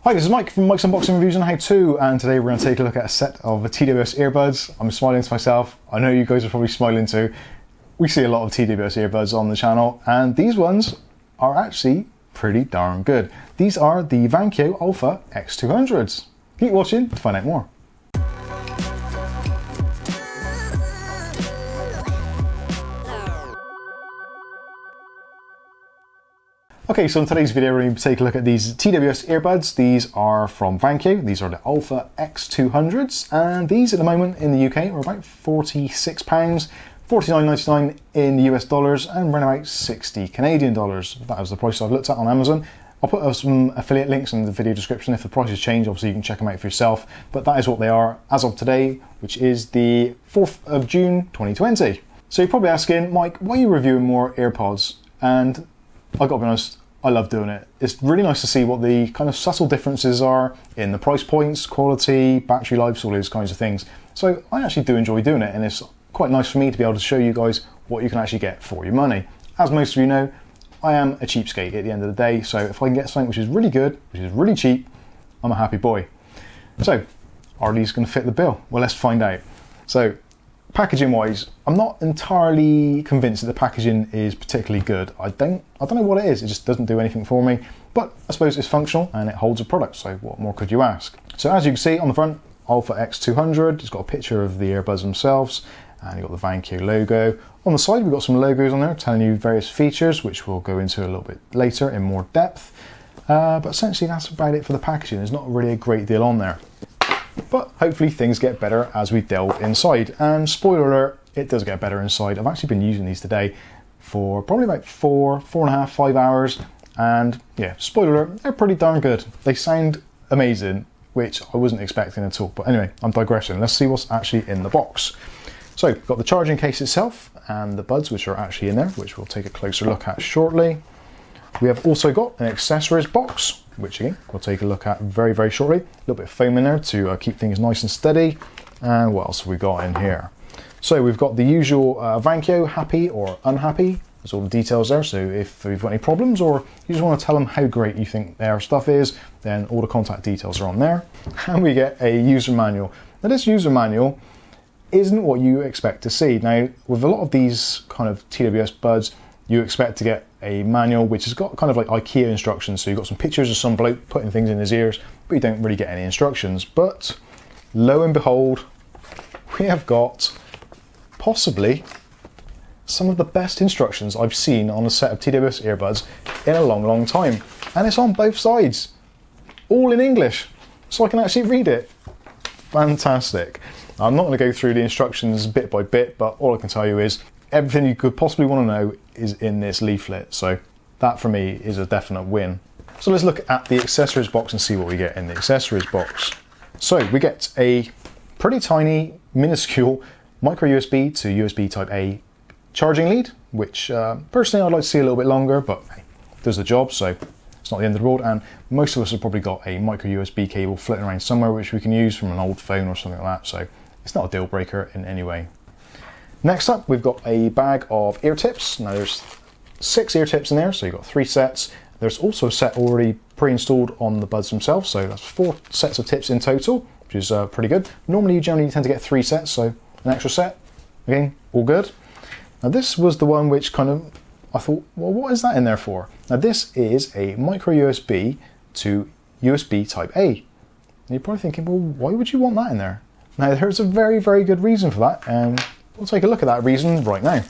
Hi, this is Mike from Mike's Unboxing Reviews and How To, and today we're going to take a look at a set of TWS earbuds. I'm smiling to myself. I know you guys are probably smiling too. We see a lot of TWS earbuds on the channel, and these ones are actually pretty darn good. These are the Vankyo Alpha X200s. Keep watching to find out more. Okay, so in today's video we're going to take a look at these TWS earbuds. These are from Vankyo. These are the Alpha X200s, and these at the moment in the UK are about £46, $49.99 in US dollars, and around about 60 Canadian dollars. That was the price I've looked at on Amazon. I'll put some affiliate links in the video description. If the prices change, obviously you can check them out for yourself, but that is what they are as of today, which is the 4th of June 2020. So you're probably asking, Mike, why are you reviewing more AirPods? And I gotta be honest, I love doing it. It's really nice to see what the kind of subtle differences are in the price points, quality, battery lives, all those kinds of things. So I actually do enjoy doing it, and it's quite nice for me to be able to show you guys what you can actually get for your money. As most of you know, I am a cheapskate at the end of the day, so if I can get something which is really good, which is really cheap, I'm a happy boy. So, are these going to fit the bill? Well, let's find out. So, packaging wise, I'm not entirely convinced that the packaging is particularly good. I don't know what it is, it just doesn't do anything for me, but I suppose it's functional and it holds a product, so what more could you ask? So as you can see on the front, Alpha X200, it's got a picture of the earbuds themselves, and you've got the Vankyo logo. On the side we've got some logos on there telling you various features, which we'll go into a little bit later in more depth, but essentially that's about it for the packaging. There's not really a great deal on there. But hopefully things get better as we delve inside, and spoiler alert, it does get better inside. I've actually been using these today for probably about 4.5, 5 hours, and yeah, spoiler alert, they're pretty darn good. They sound amazing, which I wasn't expecting at all. But anyway, I'm digressing. Let's see what's actually in the box. So we've got the charging case itself and the buds which are actually in there, which we'll take a closer look at shortly. We have also got an accessories box, which again, we'll take a look at very, very shortly. A little bit of foam in there to keep things nice and steady. And what else have we got in here? So we've got the usual Vankyo, happy or unhappy. There's all the details there, so if you've got any problems or you just want to tell them how great you think their stuff is, then all the contact details are on there. And we get a user manual. Now this user manual isn't what you expect to see. Now, with a lot of these kind of TWS buds, you expect to get a manual which has got kind of like IKEA instructions. So you've got some pictures of some bloke putting things in his ears, but you don't really get any instructions. But lo and behold, we have got possibly some of the best instructions I've seen on a set of TWS earbuds in a long, long time. And it's on both sides, all in English, so I can actually read it. Fantastic. I'm not going to go through the instructions bit by bit, but all I can tell you is everything you could possibly want to know is in this leaflet. So that for me is a definite win. So let's look at the accessories box and see what we get in the accessories box. So we get a pretty tiny, minuscule micro USB to USB type A charging lead, which personally I'd like to see a little bit longer, but hey, does the job, so it's not the end of the world. And most of us have probably got a micro USB cable floating around somewhere which we can use from an old phone or something like that, so it's not a deal breaker in any way. Next up, we've got a bag of ear tips. Now there's 6 ear tips in there, so you've got 3 sets. There's also a set already pre-installed on the buds themselves, so that's 4 sets of tips in total, which is pretty good. Normally you generally tend to get 3 sets, so an extra set, again, all good. Now this was the one which kind of, I thought, well, what is that in there for? Now this is a micro USB to USB type A. And you're probably thinking, well, why would you want that in there? Now there's a very, very good reason for that, and we'll take a look at that reason right now.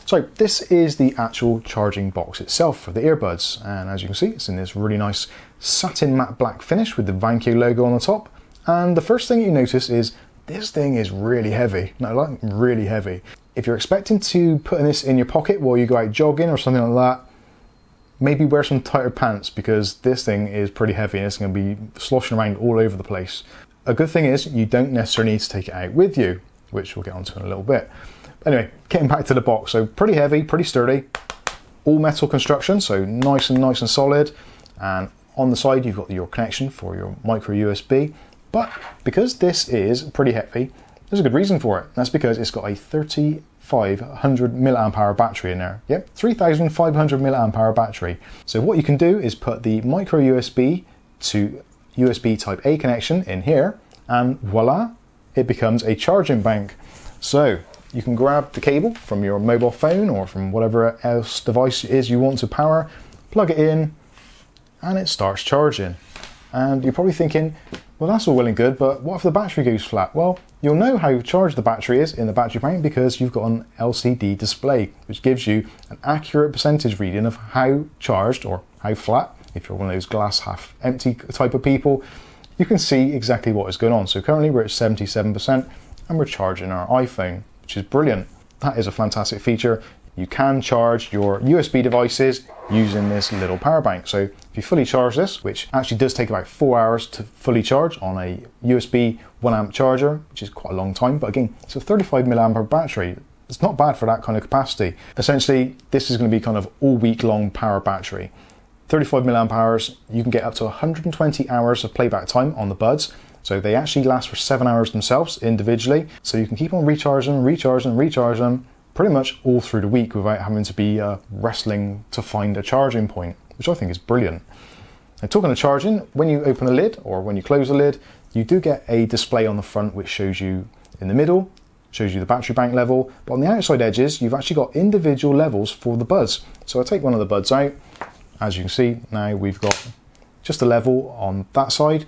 So this is the actual charging box itself for the earbuds, and as you can see, it's in this really nice satin matte black finish with the Vankyo logo on the top. And the first thing you notice is this thing is really heavy. No, like really heavy. If you're expecting to put this in your pocket while you go out jogging or something like that, maybe wear some tighter pants, because this thing is pretty heavy and it's going to be sloshing around all over the place. A good thing is you don't necessarily need to take it out with you, which we'll get onto in a little bit. Anyway, getting back to the box, so pretty heavy, pretty sturdy, all metal construction, so nice and solid. And on the side you've got your connection for your micro USB, but because this is pretty heavy, there's a good reason for it. That's because it's got a 3,500 milliamp hour battery in there. Yep, 3,500 milliamp hour battery. So what you can do is put the micro USB to USB type A connection in here, and voila, it becomes a charging bank. So you can grab the cable from your mobile phone or from whatever else device it is you want to power, plug it in, and it starts charging. And you're probably thinking, well, that's all well and good, but what if the battery goes flat? Well, you'll know how charged the battery is in the battery bank because you've got an LCD display, which gives you an accurate percentage reading of how charged or how flat. If you're one of those glass half empty type of people, you can see exactly what is going on. So currently we're at 77% and we're charging our iPhone, which is brilliant. That is a fantastic feature. You can charge your USB devices using this little power bank. So if you fully charge this, which actually does take about 4 hours to fully charge on a USB 1 amp charger, which is quite a long time, but again, it's a 35 milliamp hour battery. It's not bad for that kind of capacity. Essentially, this is going to be kind of all week long power battery. 35 milliamp hours, you can get up to 120 hours of playback time on the buds. So they actually last for 7 hours themselves individually. So you can keep on recharging them pretty much all through the week without having to be wrestling to find a charging point, which I think is brilliant. Now, talking of charging, when you open the lid or when you close the lid, you do get a display on the front which shows you in the middle, shows you the battery bank level, but on the outside edges, you've actually got individual levels for the buds. So I take one of the buds out. As you can see, now we've got just a level on that side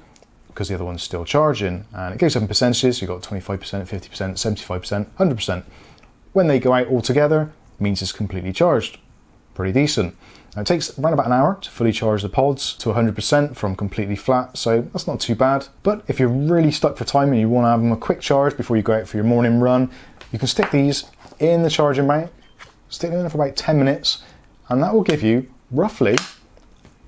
because the other one's still charging, and it goes up in percentages. You've got 25%, 50%, 75%, 100%. When they go out all together, it means it's completely charged. Pretty decent. Now, it takes around about an hour to fully charge the pods to 100% from completely flat, so that's not too bad. But if you're really stuck for time and you want to have them a quick charge before you go out for your morning run, you can stick these in the charging bank, stick them in for about 10 minutes, and that will give you roughly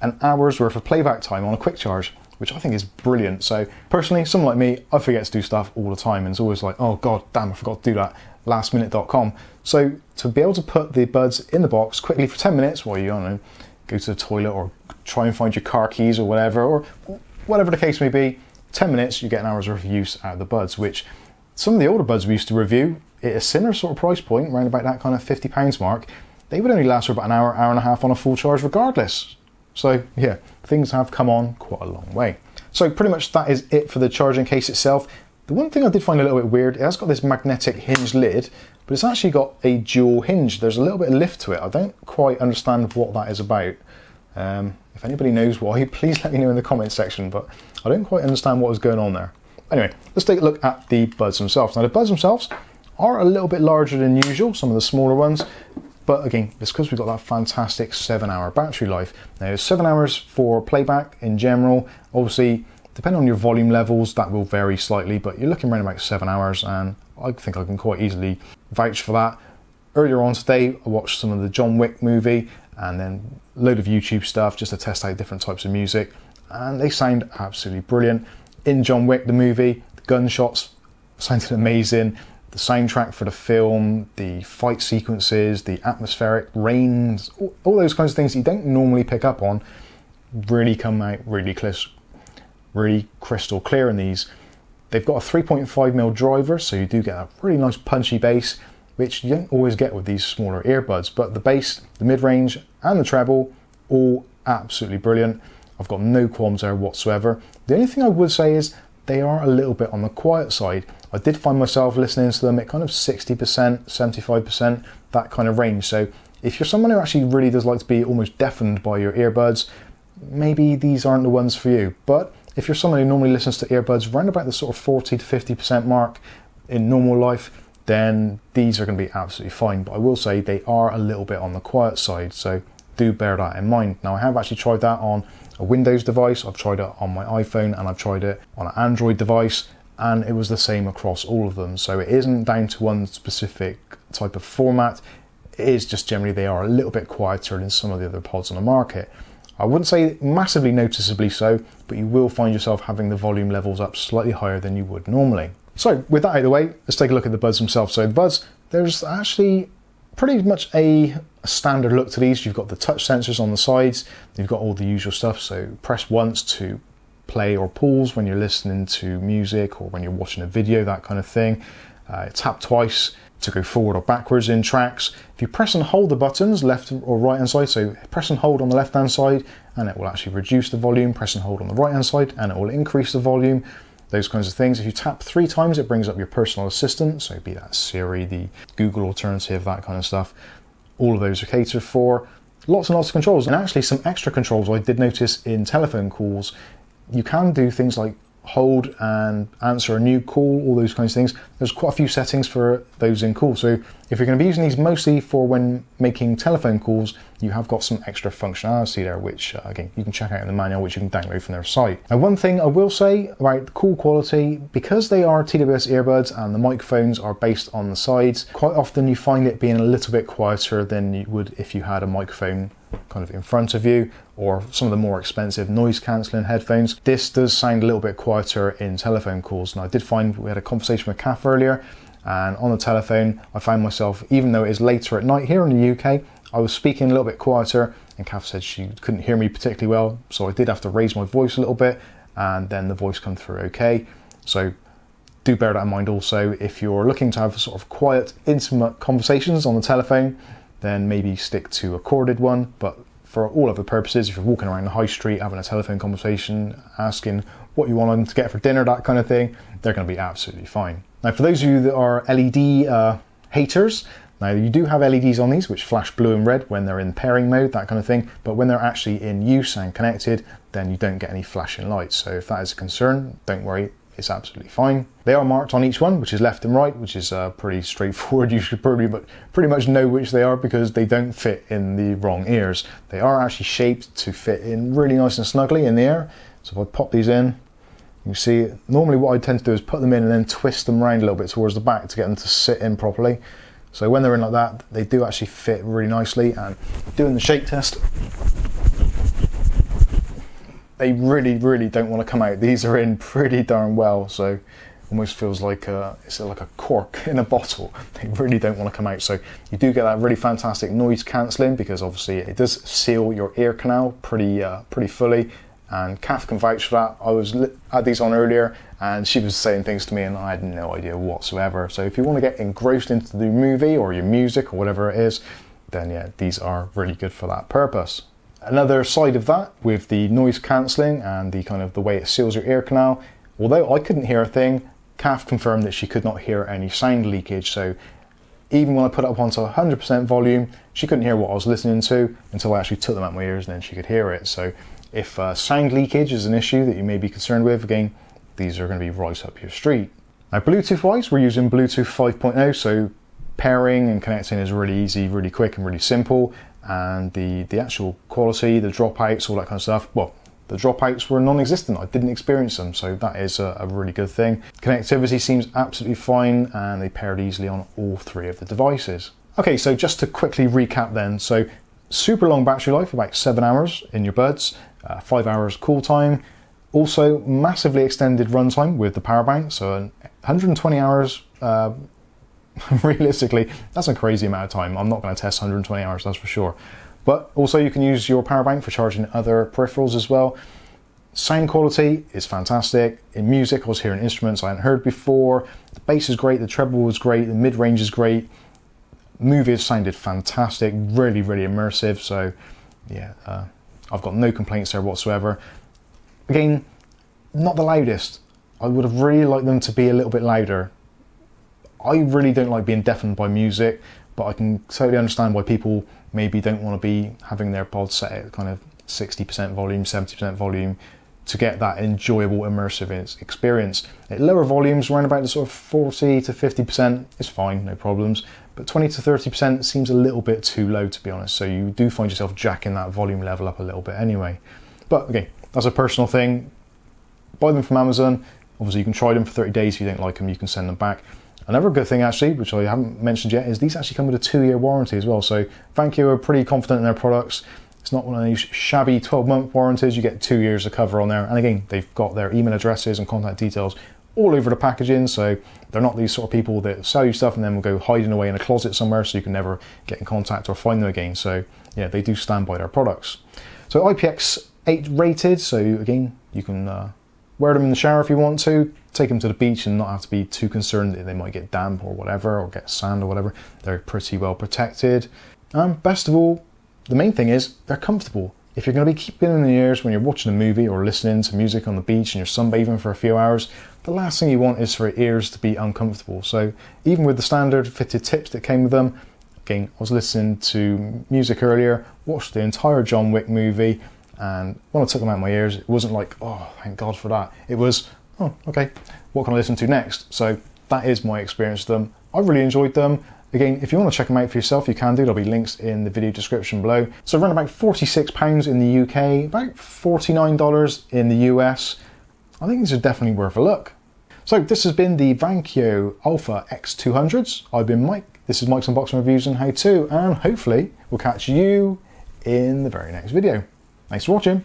an hour's worth of playback time on a quick charge, which I think is brilliant. So personally, someone like me, I forget to do stuff all the time, and it's always like, oh god damn, I forgot to do that, lastminute.com. So to be able to put the buds in the box quickly for 10 minutes while you, I don't know, go to the toilet or try and find your car keys or whatever the case may be, 10 minutes you get an hour's worth of use out of the buds, which some of the older buds we used to review at a similar sort of price point, around about that kind of £50 mark, they would only last for about an hour, hour and a half on a full charge regardless. So yeah, things have come on quite a long way. So pretty much that is it for the charging case itself. The one thing I did find a little bit weird, it has got this magnetic hinge lid, but it's actually got a dual hinge. There's a little bit of lift to it. I don't quite understand what that is about. If anybody knows why, please let me know in the comments section, but I don't quite understand what is going on there. Anyway, let's take a look at the buds themselves. Now the buds themselves are a little bit larger than usual, some of the smaller ones, but again, it's because we've got that fantastic 7-hour battery life. Now 7 hours for playback in general, obviously, depending on your volume levels, that will vary slightly, but you're looking around about 7 hours, and I think I can quite easily vouch for that. Earlier on today, I watched some of the John Wick movie, and then a load of YouTube stuff just to test out different types of music, and they sound absolutely brilliant. In John Wick, the movie, the gunshots sounded amazing. The soundtrack for the film, the fight sequences, the atmospheric rains, all those kinds of things you don't normally pick up on really come out really crystal clear in these. They've got a 3.5mm driver, so you do get a really nice punchy bass, which you don't always get with these smaller earbuds, but the bass, the mid-range and the treble, all absolutely brilliant. I've got no qualms there whatsoever. The only thing I would say is they are a little bit on the quiet side. I did find myself listening to them at kind of 60%, 75%, that kind of range. So if you're someone who actually really does like to be almost deafened by your earbuds, maybe these aren't the ones for you. But if you're someone who normally listens to earbuds around about the sort of 40 to 50% mark in normal life, then these are going to be absolutely fine. But I will say they are a little bit on the quiet side, so do bear that in mind. Now I have actually tried that on a Windows device, I've tried it on my iPhone, and I've tried it on an Android device, and it was the same across all of them. So it isn't down to one specific type of format, it is just generally they are a little bit quieter than some of the other pods on the market. I wouldn't say massively noticeably so, but you will find yourself having the volume levels up slightly higher than you would normally. So with that out of the way, let's take a look at the buds themselves. So the buds, there's actually pretty much a standard look to these. You've got the touch sensors on the sides, you've got all the usual stuff, so press once to play or pause when you're listening to music or when you're watching a video, that kind of thing. Tap twice to go forward or backwards in tracks. If you press and hold the buttons, left or right hand side, so press and hold on the left hand side and it will actually reduce the volume, press and hold on the right hand side and it will increase the volume, those kinds of things. If you tap 3 times, it brings up your personal assistant, so be that Siri, the Google alternative, that kind of stuff. All of those are catered for. Lots and lots of controls, and actually some extra controls I did notice in telephone calls. You can do things like hold and answer a new call, all those kinds of things. There's quite a few settings for those in calls, so if you're going to be using these mostly for when making telephone calls, you have got some extra functionality there, which again you can check out in the manual, which you can download from their site. Now, one thing I will say about the call quality, because they are TWS earbuds and the microphones are based on the sides, quite often you find it being a little bit quieter than you would if you had a microphone kind of in front of you, or some of the more expensive noise cancelling headphones. This does sound a little bit quieter in telephone calls. Now, I did find, we had a conversation with Kath earlier, and on the telephone I found myself, even though it is later at night here in the UK, I was speaking a little bit quieter, and Kath said she couldn't hear me particularly well, so I did have to raise my voice a little bit, and then the voice come through okay. So do bear that in mind also. If you're looking to have sort of quiet, intimate conversations on the telephone, then maybe stick to a corded one. But for all other purposes, if you're walking around the high street having a telephone conversation, asking what you want them to get for dinner, that kind of thing, they're going to be absolutely fine. Now, for those of you that are LED haters, now you do have LEDs on these which flash blue and red when they're in pairing mode, that kind of thing, but when they're actually in use and connected, then you don't get any flashing lights. So if that is a concern, don't worry, it's absolutely fine. They are marked on each one, which is left and right, which is pretty straightforward. You should pretty much know which they are because they don't fit in the wrong ears. They are actually shaped to fit in really nice and snugly in the ear. So if I pop these in, you see, normally what I tend to do is put them in and then twist them around a little bit towards the back to get them to sit in properly. So when they're in like that, they do actually fit really nicely. And doing the shake test, they really don't want to come out. These are in pretty darn well, so almost feels like it's like a cork in a bottle. They really don't want to come out. So you do get that really fantastic noise cancelling, because obviously it does seal your ear canal pretty fully. And Kath can vouch for that. I had these on earlier and she was saying things to me and I had no idea whatsoever. So if you want to get engrossed into the movie or your music or whatever it is, then yeah, these are really good for that purpose. Another side of that, with the noise cancelling and the kind of the way it seals your ear canal, although I couldn't hear a thing, Kath confirmed that she could not hear any sound leakage. So even when I put it up onto 100% volume, she couldn't hear what I was listening to until I actually took them out my ears, and then she could hear it. So if sound leakage is an issue that you may be concerned with, again, these are going to be right up your street. Now, Bluetooth wise, we're using Bluetooth 5.0, so pairing and connecting is really easy, really quick and really simple. And the actual quality, the dropouts, all that kind of stuff, well, the dropouts were non-existent. I didn't experience them, so that is a really good thing. Connectivity seems absolutely fine, and they paired easily on all 3 of the devices. Okay, so just to quickly recap then, so super long battery life, about 7 hours in your buds, 5 hours cool time, also massively extended runtime with the power bank, so 120 hours. Realistically, that's a crazy amount of time. I'm not going to test 120 hours, that's for sure. But also you can use your power bank for charging other peripherals as well. Sound quality is fantastic. In music, I was hearing instruments I hadn't heard before. The bass is great, the treble was great, the mid-range is great. Movies sounded fantastic, really immersive. So yeah, I've got no complaints there whatsoever. Again, not the loudest. I would have really liked them to be a little bit louder. I really don't like being deafened by music, but I can totally understand why people maybe don't want to be having their pods set at kind of 60% volume, 70% volume to get that enjoyable immersive experience. At lower volumes, around about the sort of 40 to 50% is fine, no problems, but 20 to 30% seems a little bit too low, to be honest, so you do find yourself jacking that volume level up a little bit anyway. But again, that's a personal thing. Buy them from Amazon. Obviously you can try them for 30 days. If you don't like them, you can send them back. Another good thing actually, which I haven't mentioned yet, is these actually come with a 2-year warranty as well. So Vankyo are pretty confident in their products. It's not one of these shabby 12-month warranties. You get 2 years of cover on there. And again, they've got their email addresses and contact details all over the packaging. So they're not these sort of people that sell you stuff and then will go hiding away in a closet somewhere so you can never get in contact or find them again. So yeah, they do stand by their products. So IPX8 rated. So again, you can Wear them in the shower if you want to. Take them to the beach and not have to be too concerned that they might get damp or whatever, or get sand or whatever. They're pretty well protected. And best of all, the main thing is they're comfortable. If you're going to be keeping them in the ears when you're watching a movie or listening to music on the beach and you're sunbathing for a few hours, the last thing you want is for your ears to be uncomfortable. So even with the standard fitted tips that came with them, again, I was listening to music earlier, watched the entire John Wick movie, and when I took them out of my ears, it wasn't like, oh, thank God for that. It was, oh, okay, what can I listen to next? So that is my experience with them. I really enjoyed them. Again, if you want to check them out for yourself, you can do. There'll be links in the video description below. So around about £46 in the UK, about $49 in the US. I think these are definitely worth a look. So this has been the Vankyo Alpha X200s. I've been Mike. This is Mike's Unboxing Reviews and How To, and hopefully we'll catch you in the very next video. Thanks for watching.